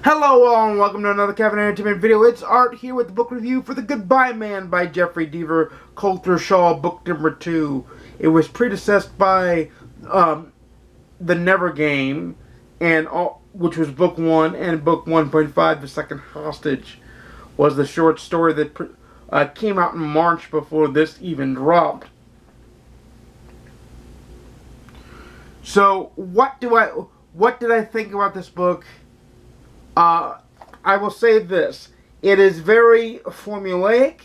Hello all and welcome to another Kevin Entertainment video. It's Art here with the book review for The Goodbye Man by Jeffery Deaver, Coulter Shaw, book number 2. It was predecessed by The Never Game, which was book 1, and book 1.5, The Second Hostage, was the short story that came out in March before this even dropped. So what did I think about this book? I will say this. It is very formulaic.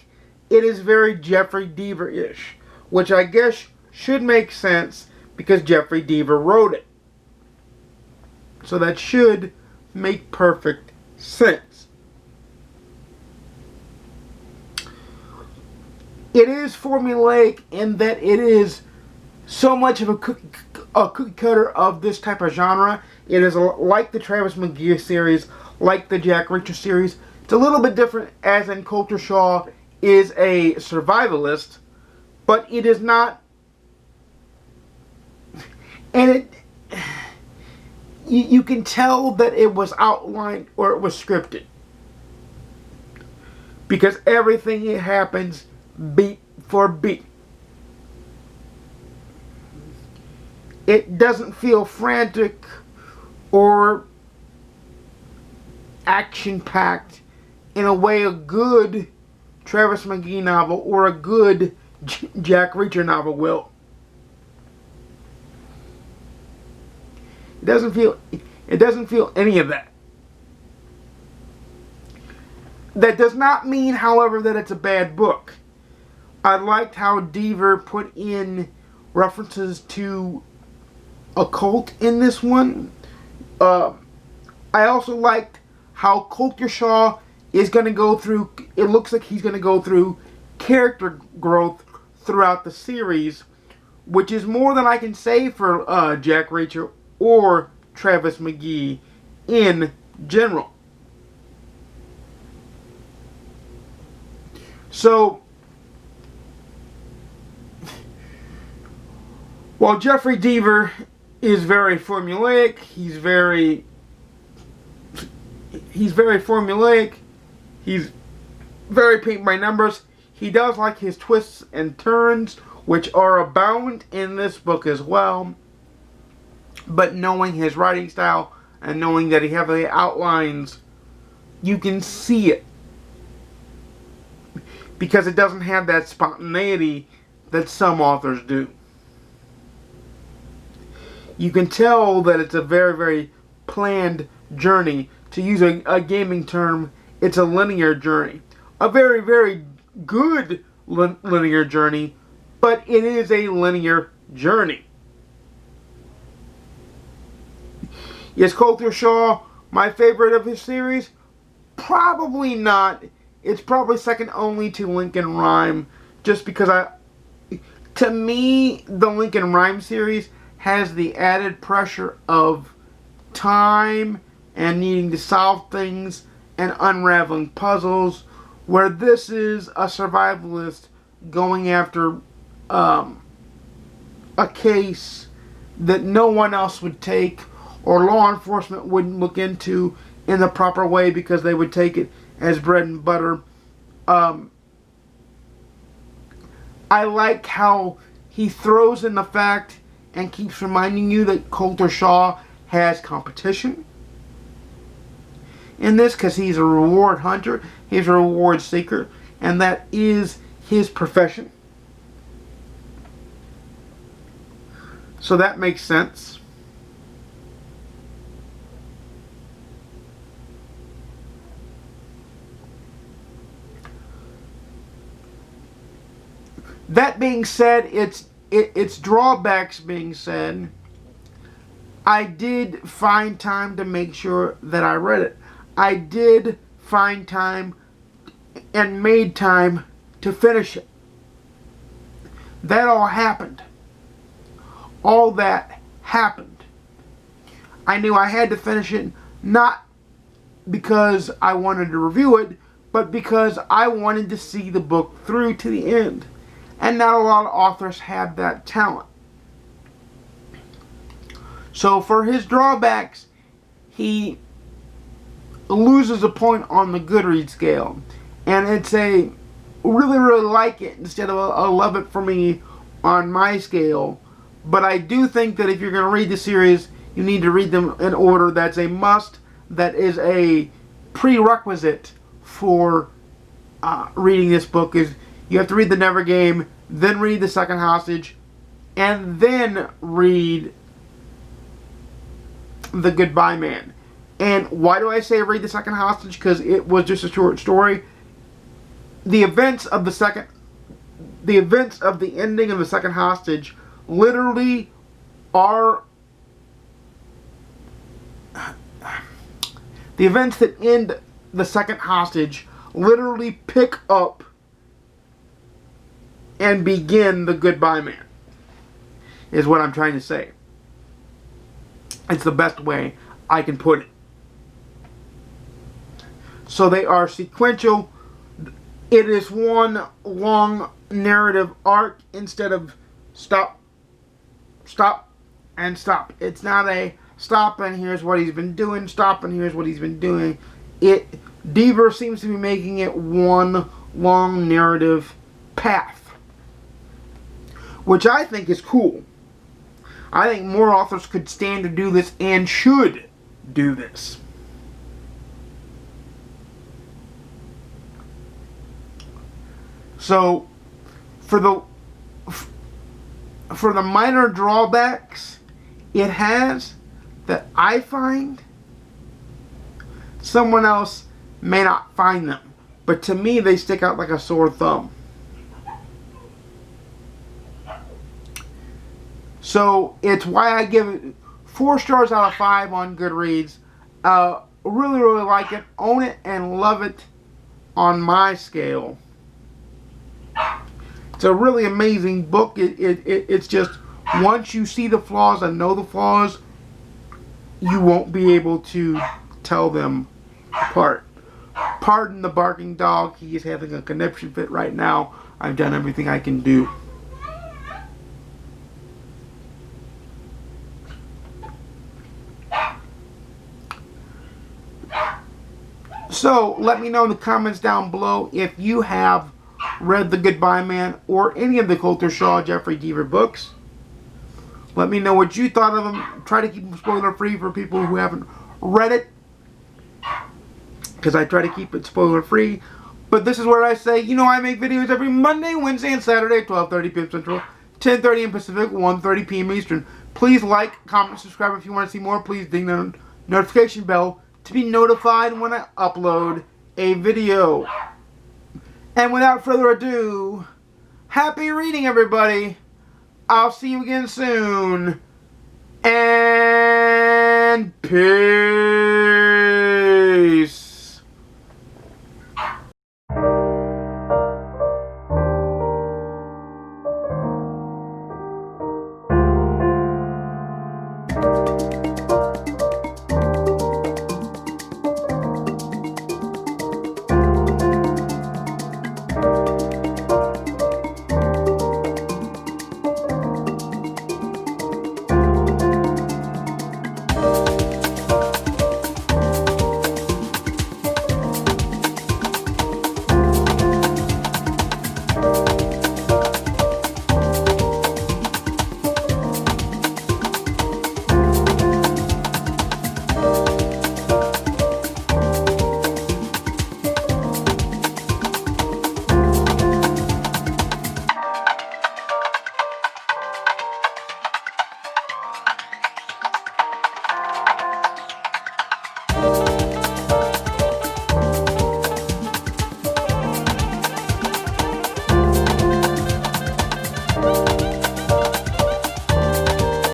It is very Jeffery Deaver-ish, which I guess should make sense because Jeffery Deaver wrote it. So that should make perfect sense. It is formulaic in that it is so much of a cookie cutter of this type of genre. It is like the Travis McGee series, like the Jack Reacher series. It's a little bit different, as in Coulter Shaw is a survivalist, but it is not, and you can tell that it was outlined or it was scripted, because everything happens beat for beat. It doesn't feel frantic or action-packed in a way a good Travis McGee novel or a good Jack Reacher novel will. It doesn't feel any of that. That does not mean, however, that it's a bad book. I liked how Deaver put in references to a cult in this one. I also liked how Coulter Shaw is going to go through, it looks like he's going to go through character growth throughout the series, which is more than I can say for Jack Reacher or Travis McGee in general. So, while Jeffery Deaver is very formulaic, he's very formulaic, he's very paint by numbers. He does like his twists and turns, which are abound in this book as well. But knowing his writing style and knowing that he heavily outlines, you can see it, because it doesn't have that spontaneity that some authors do. You can tell that it's a very, very planned journey. To use a gaming term, it's a linear journey. A very, very good linear journey, but it is a linear journey. Is Coulter Shaw my favorite of his series? Probably not. It's probably second only to Lincoln Rhyme, just because to me, the Lincoln Rhyme series has the added pressure of time and needing to solve things and unraveling puzzles, where this is a survivalist going after a case that no one else would take, or law enforcement wouldn't look into in the proper way because they would take it as bread and butter. I like how he throws in the fact and keeps reminding you that Coulter Shaw has competition in this, because he's a reward hunter, he's a reward seeker, and that is his profession. So that makes sense. That being said, its drawbacks being said, I did find time to make sure that I read it. I did find time and made time to finish it. That all happened. All that happened. I knew I had to finish it, not because I wanted to review it, but because I wanted to see the book through to the end. And not a lot of authors have that talent. So for his drawbacks, he loses a point on the GoodReads scale. And it's a really, really like it instead of a love it for me on my scale. But I do think that if you're going to read the series, you need to read them in order. That's a must. That is a prerequisite for reading this book. Is you have to read the Never Game, then read the Second Hostage, and then read the Goodbye Man. And why do I say read the Second Hostage? Because it was just a short story. The events of the ending of the Second Hostage literally are the events that end the Second Hostage literally pick up and begin the Goodbye Man, is what I'm trying to say. It's the best way I can put it. So they are sequential. It is one long narrative arc instead of stop, stop, and stop. It's not a stop and here's what he's been doing, stop and here's what he's been doing. Deaver seems to be making it one long narrative path, which I think is cool. I think more authors could stand to do this and should do this. So, for the minor drawbacks it has that I find, someone else may not find them. But to me, they stick out like a sore thumb. So, it's why I give it 4 stars out of 5 on GoodReads. Really, really like it. Own it and love it on my scale. It's a really amazing book. It's just, once you see the flaws and know the flaws, you won't be able to tell them apart. Pardon the barking dog. He is having a conniption fit right now. I've done everything I can do. So, let me know in the comments down below if you have read The Goodbye Man or any of the Coulter Shaw, Jeffery Deaver books. Let me know what you thought of them. Try to keep them spoiler free for people who haven't read it, because I try to keep it spoiler free. But this is where I say, I make videos every Monday, Wednesday, and Saturday, 12:30 p.m. Central, 10:30 p.m. Pacific, 1:30 p.m. Eastern. Please like, comment, subscribe if you want to see more. Please ding the notification bell to be notified when I upload a video. And without further ado, happy reading, everybody. I'll see you again soon. And peace.